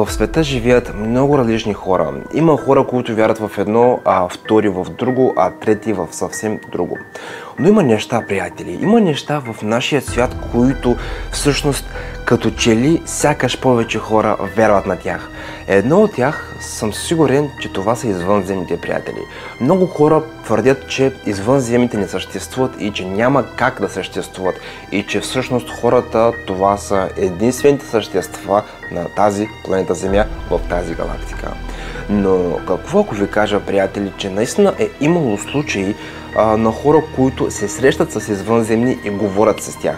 в света живеят много различни хора. Има хора, които вярват в едно, а втори в друго, а трети в съвсем друго. Но има неща, приятели, има неща в нашия свят, които всъщност като че ли сякаш повече хора вярват на тях. Едно от тях съм сигурен, че това са извънземните, приятели. Много хора твърдят, че извънземните не съществуват и че няма как да съществуват. И че всъщност хората това са единствените същества на тази планета Земя в тази галактика. Но какво ако ви кажа, приятели, че наистина е имало случаи на хора, които се срещат с извънземни и говорят с тях.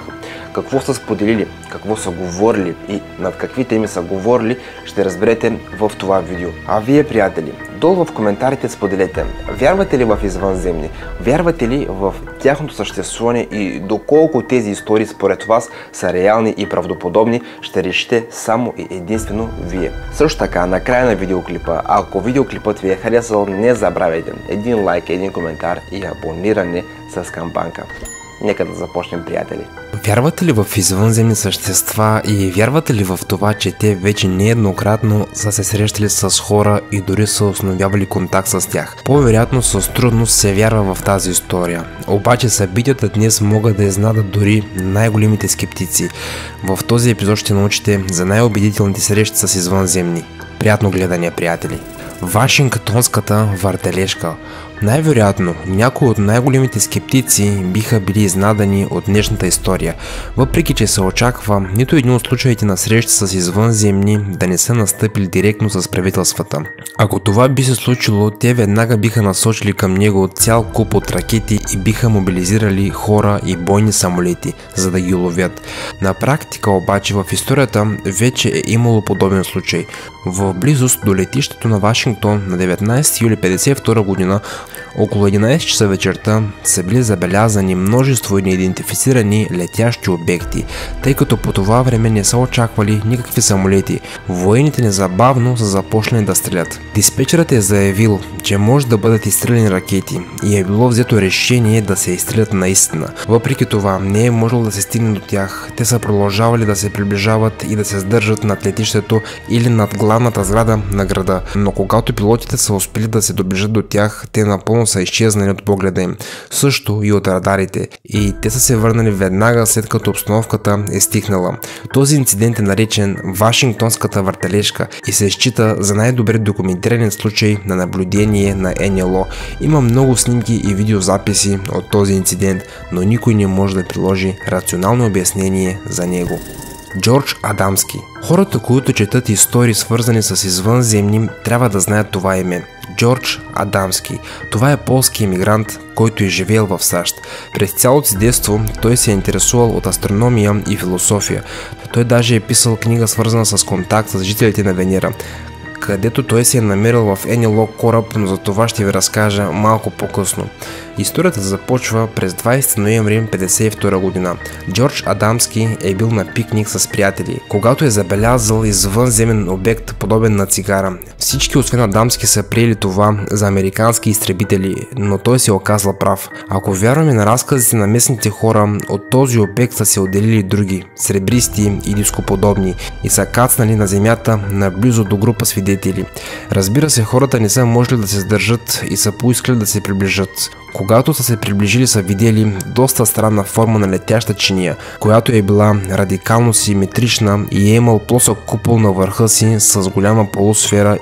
Какво са споделили, какво са говорили и над какви теми са говорили, ще разберете в това видео. А вие, приятели, долу в коментарите споделете, вярвате ли в извънземни? Вярвате ли в тяхното съществуване и доколко тези истории според вас са реални и правдоподобни, ще решите само и единствено вие. Също така, на края на видеоклипа, ако видеоклипът ви е харесал, не забравяйте един лайк, един коментар и абониране с камбанка. Нека да започнем, приятели. Вярвате ли в извънземни същества и вярвате ли в това, че те вече нееднократно са се срещали с хора и дори са установявали контакт с тях? По-вероятно с трудност се вярва в тази история. Обаче събитията днес могат да изненадат дори най-големите скептици. В този епизод ще научите за най-убедителните срещи с извънземни. Приятно гледане, приятели! Вашингтонската въртележка. Най-вероятно, някои от най-големите скептици биха били изнадани от днешната история, въпреки че се очаква нито един от случаите на срещи с извънземни да не са настъпили директно с правителствата. Ако това би се случило, те веднага биха насочили към него цял куп от ракети и биха мобилизирали хора и бойни самолети, за да ги ловят. На практика обаче в историята вече е имало подобен случай. В близост до летището на Вашингтон на 19 юли 1952 година около 11 часа вечерта са били забелязани множество неидентифицирани летящи обекти, тъй като по това време не са очаквали никакви самолети. Военните незабавно са започнали да стрелят. Диспетчерът е заявил, че може да бъдат изстреляни ракети и е било взето решение да се изстрелят наистина. Въпреки това не е можело да се стигне до тях. Те са продължавали да се приближават и да се сдържат над летището или над главната сграда на града. Но когато пилотите са успели да се доближат до тях, те напълно са изчезнали от погледа им, също и от радарите, и те са се върнали веднага след като обстановката е стихнала. Този инцидент е наречен Вашингтонската въртележка и се счита за най-добре документиран случай на наблюдение на НЛО. Има много снимки и видеозаписи от този инцидент, но никой не може да приложи рационално обяснение за него. Джордж Адамски. Хората, които четат истории свързани с извънземни, трябва да знаят това име. Джордж Адамски. Това е полски емигрант, който е живеел в САЩ. През цялото си детство той се е интересувал от астрономия и философия. Той даже е писал книга, свързана с контакт с жителите на Венера, където той се е намерил в НЛО кораб, но за това ще ви разкажа малко по-късно. Историята започва през 20 ноември 1952 година. Джордж Адамски е бил на пикник с приятели, когато е забелязал извънземен обект, подобен на цигара. Всички освен Адамски са приели това за американски изтребители, но той се оказал прав. Ако вярваме на разказите на местните хора, от този обект са се отделили други, сребристи и дископодобни, и са кацнали на земята наблизо до група свидетели. Разбира се, хората не са можели да се сдържат и са поискали да се приближат. Когато са се приближили, са видели доста странна форма на летяща чиния, която е била радикално симетрична и е имал плосък купол на върха си с голяма полусфера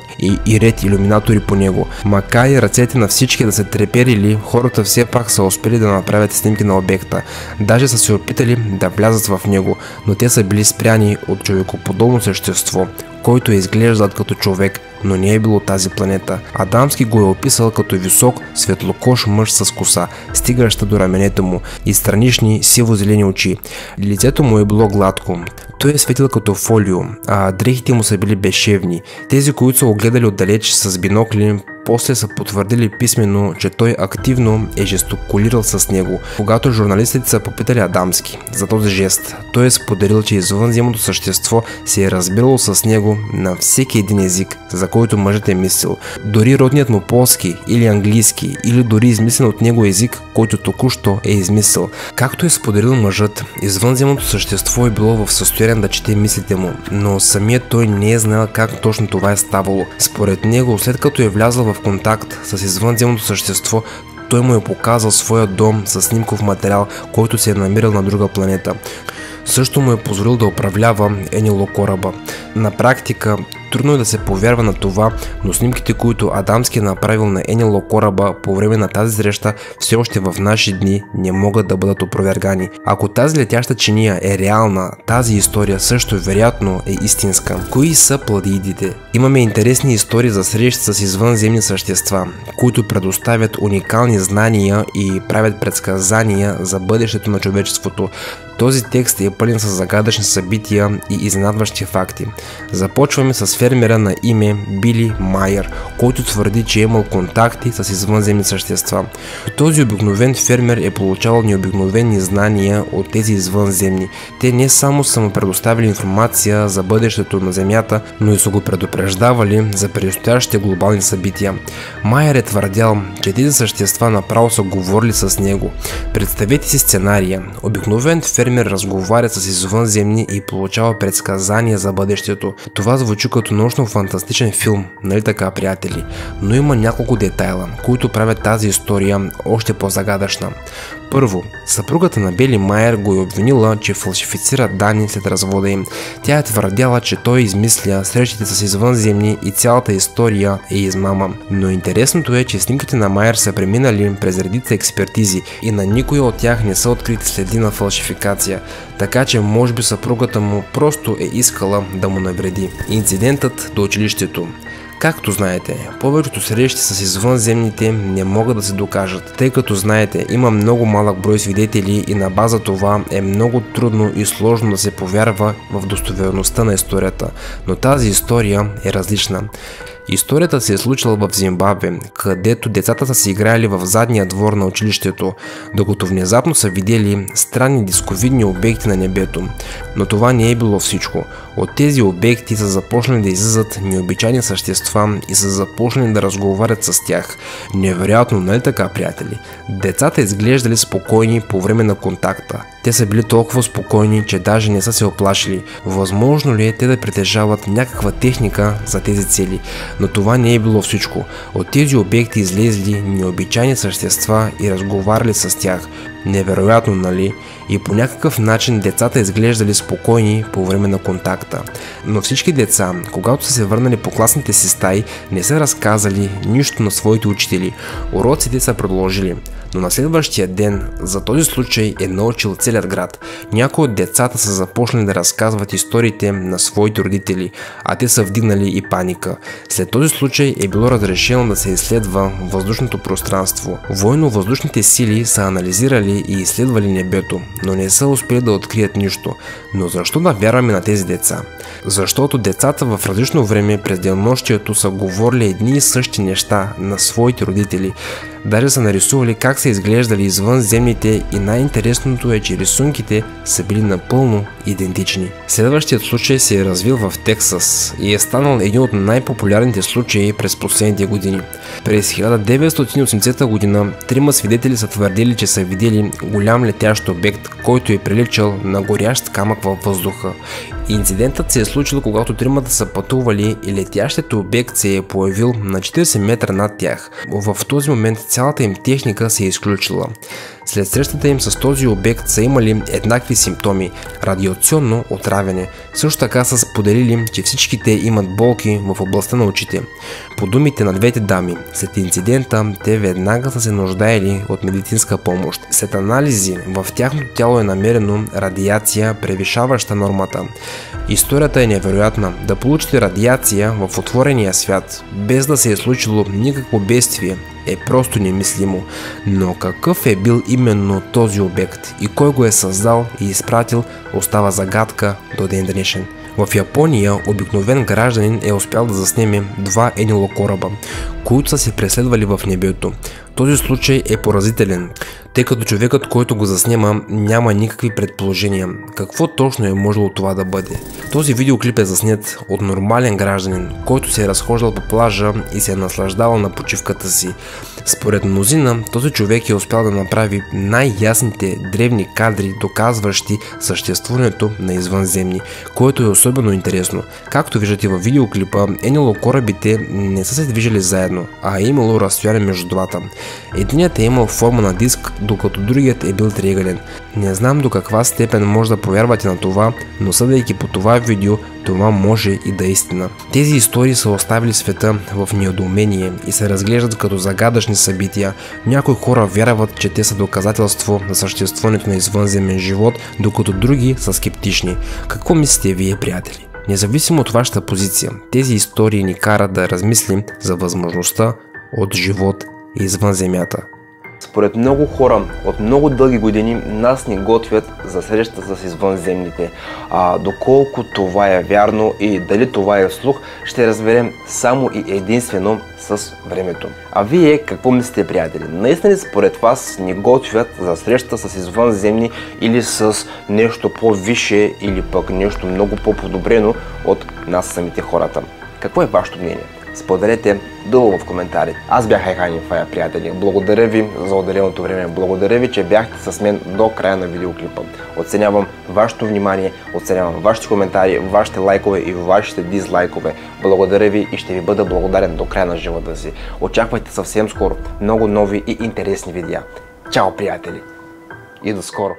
и ред илюминатори по него. Макар и ръцете на всички да се треперили, хората все пак са успели да направят снимки на обекта. Даже са се опитали да влязат в него, но те са били спряни от човекоподобно същество, който е изглеждал като човек, но не е бил от тази планета. Адамски го е описал като висок, светлокош мъж с коса, стигаща до раменето му, и странични сиво-зелени очи. Лицето му е било гладко. Той е светил като фолио, а дрехите му са били безшевни. Тези, които са огледали отдалеч с бинокли, после са потвърдили писмено, че той активно е жестокулирал с него. Когато журналистите са попитали Адамски за този жест, той е споделил, че извънземното същество се е разбирало с него на всеки един език, за който мъжът е мислил. Дори родният му полски или английски, или дори измислен от него език, който току-що е измислил. Както е споделил мъжът, извънземното същество е било в състояние да чете мислите му, но самият той не е знаел как точно това е ставало. Според него, след като е влязъл в контакт с извънземното същество, той му е показал своя дом с снимков материал, който се е намирал на друга планета. Също му е позволил да управлява Енело кораба. На практика трудно е да се повярва на това, но снимките, които Адамски е направил на Енело кораба по време на тази среща, все още в наши дни не могат да бъдат опровергани. Ако тази летяща чиния е реална, тази история също вероятно е истинска. Кои са пладеидите? Имаме интересни истории за срещи с извънземни същества, които предоставят уникални знания и правят предсказания за бъдещето на човечеството. Този текст е пълен с загадъчни събития и изненадващи факти. Започваме с фермера на име Били Майер, който твърди, че е имал контакти с извънземни същества. Този обикновен фермер е получавал необикновени знания от тези извънземни. Те не само са му предоставили информация за бъдещето на Земята, но и са го предупреждавали за предстоящите глобални събития. Майер е твърдял, че тези същества направо са говорили с него. Представете си сценария. Обикновен фермер разговаря с извънземни и получава предсказания за бъдещето. Това звучи като научно-фантастичен филм, нали така, приятели? Но има няколко детайла, които правят тази история още по-загадъчна. Първо, съпругата на Били Майер го е обвинила, че фалшифицира данни след развода им. Тя е твърдяла, че той измисля срещите с извънземни и цялата история е измама. Но интересното е, че снимките на Майер са преминали през редица експертизи и на никой от тях не са открити следи на фалшификация. Така че може би съпругата му просто е искала да му навреди. Инцидентът до училището. Както знаете, повечето срещи с извънземните не могат да се докажат, тъй като знаете, има много малък брой свидетели и на база това е много трудно и сложно да се повярва в достоверността на историята, но тази история е различна. Историята се е случила в Зимбабве, където децата са си играли в задния двор на училището, докато внезапно са видели странни дисковидни обекти на небето. Но това не е било всичко. От тези обекти са започнали да излизат необичайни същества и са започнали да разговарят с тях. Невероятно, нали така, приятели? Децата изглеждали спокойни по време на контакта. Те са били толкова спокойни, че даже не са се оплашили. Възможно ли е те да притежават някаква техника за тези цели? Но това не е било всичко. От тези обекти излезли необичайни същества и разговаряли с тях. Невероятно, нали? И по някакъв начин децата изглеждали спокойни по време на контакта. Но всички деца, когато са се върнали по класните си стаи, не са разказали нищо на своите учители. Уроците са продължили. Но на следващия ден за този случай е научил целият град. Някои от децата са започнали да разказват историите на своите родители, а те са вдигнали и паника. След този случай е било разрешено да се изследва въздушното пространство. Военно-въздушните сили са анализирали и изследвали небето, но не са успели да открият нищо. Но защо да вярваме на тези деца? Защото децата в различно време през денонощието са говорили едни и същи неща на своите родители. Даже са нарисували как са изглеждали извънземните и най-интересното е, че рисунките са били напълно идентични. Следващият случай се е развил в Тексас и е станал един от най-популярните случаи през последните години. През 1980 година трима свидетели са твърдили, че са видели голям летящ обект, който е приличал на горящ камък във въздуха. Инцидентът се е случил, когато тримата са пътували и летящият обект се е появил на 40 метра над тях. В този момент цялата им техника се е изключила. След срещата им с този обект са имали еднакви симптоми – радиационно отравяне. Също така са споделили, че всички те имат болки в областта на очите. По думите на двете дами, след инцидента те веднага са се нуждаели от медицинска помощ. След анализи в тяхното тяло е намерено радиация, превишаваща нормата. Историята е невероятна. Да получите радиация в отворения свят, без да се е случило никакво бедствие, е просто немислимо. Но какъв е бил именно този обект и кой го е създал и изпратил, остава загадка до ден днешен. В Япония обикновен гражданин е успял да заснеме два Енело кораба, които са се преследвали в небето. Този случай е поразителен, тъй като човекът, който го заснема, няма никакви предположения какво точно е можело това да бъде. Този видеоклип е заснет от нормален гражданин, който се е разхождал по плажа и се е наслаждавал на почивката си. Според мнозина, този човек е успял да направи най-ясните древни кадри, доказващи съществуването на извънземни, което е особено интересно. Както виждате във видеоклипа, корабите не са се движили заедно, а е имало разстояние между двата. Единият е имал форма на диск, докато другият е бил триъгълен. Не знам до каква степен може да повярвате на това, но съдейки по това видео, това може и да е истина. Тези истории са оставили света в недоумение и се разглеждат като загадъчни събития. Някои хора вярват, че те са доказателство за съществуването на извънземен живот, докато други са скептични. Какво мислите вие, приятели? Независимо от вашата позиция, тези истории ни карат да размислим за възможността от живот извън Земята. Според много хора от много дълги години нас ни готвят за среща с извънземните. Доколко това е вярно и дали това е слух, ще разберем само и единствено с времето. А вие какво мислите, приятели? Наистина ли според вас ни готвят за среща с извънземни или с нещо по-висше или пък нещо много по-подобрено от нас самите хората? Какво е вашето мнение? Споделете долу в коментари. Аз бях Айхан Инфая, приятели. Благодаря ви за отделеното време. Благодаря ви, че бяхте с мен до края на видеоклипа. Оценявам вашето внимание, оценявам вашите коментари, вашите лайкове и вашите дизлайкове. Благодаря ви и ще ви бъда благодарен до края на живота си. Очаквайте съвсем скоро много нови и интересни видеа. Чао, приятели! И до скоро!